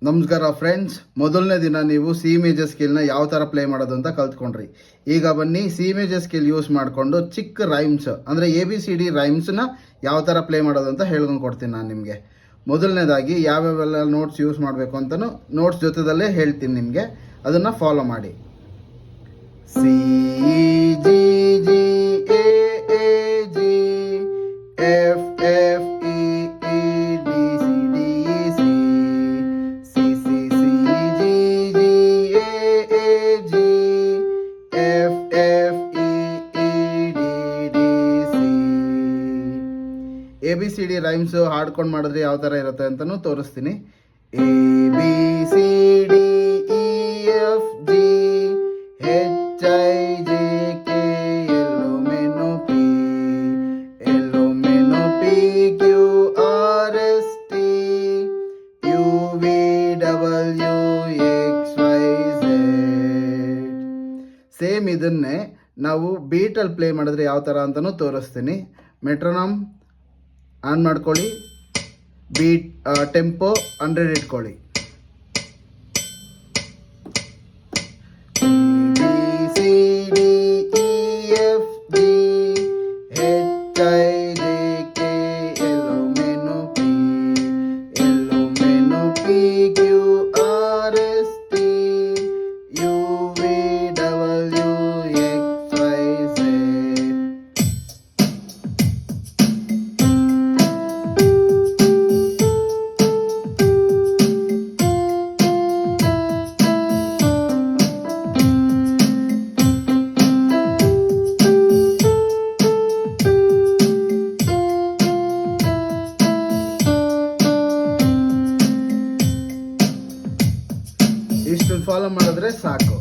ನಮಸ್ಕಾರ ಫ್ರೆಂಡ್ಸ್, ಮೊದಲನೇ ದಿನ ನೀವು ಸಿ ಮೇಜರ್ ಸ್ಕೇಲ್ನ ಯಾವ ಥರ ಪ್ಲೇ ಮಾಡೋದು ಅಂತ ಕಲ್ತ್ಕೊಂಡ್ರಿ. ಈಗ ಬನ್ನಿ ಸಿ ಮೇಜರ್ ಸ್ಕೇಲ್ ಯೂಸ್ ಮಾಡಿಕೊಂಡು ಚಿಕ್ಕ ರೈಮ್ಸ್ ಅಂದರೆ ABCD ರೈಮ್ಸ್ನ ಯಾವ ಥರ ಪ್ಲೇ ಮಾಡೋದು ಅಂತ ಹೇಳ್ಕೊಂಡು ಕೊಡ್ತೀನಿ ನಾನು ನಿಮಗೆ. ಮೊದಲನೇದಾಗಿ ಯಾವ್ಯಾವೆಲ್ಲ ನೋಟ್ಸ್ ಯೂಸ್ ಮಾಡಬೇಕು ಅಂತಲೂ ನೋಟ್ಸ್ ಜೊತೆದಲ್ಲೇ ಹೇಳ್ತೀನಿ ನಿಮಗೆ, ಅದನ್ನು ಫಾಲೋ ಮಾಡಿ. C G G A A G F F E E D C D C C C C G G A A G F F E E D D C. ABCD rhymes ಹಾಡ್ಕೊಂಡು ಮಾಡಿದ್ರೆ ಯಾವ ಥರ ಇರುತ್ತೆ ಅಂತಲೂ ತೋರಿಸ್ತೀನಿ. ABCD EFG HIJK LMNOP QRST UVWXYZ. Same ಇದನ್ನೇ ನಾವು ಬೀಟಲ್ಲಿ play ಮಾಡಿದ್ರೆ ಯಾವ ಥರ ಅಂತಲೂ ತೋರಿಸ್ತೀನಿ. ಮೆಟ್ರೋನಾಮ್ ಆನ್ ಮಾಡ್ಕೊಳ್ಳಿ, ಬೀಟ್ ಟೆಂಪೋ 100 ಇಟ್ಕೊಳ್ಳಿ. ABCD EFG HIJK LMNOP QRST UVWXYZ. ಇಷ್ಟು ಫಾಲೋ ಮಾಡಿದ್ರೆ ಸಾಕು.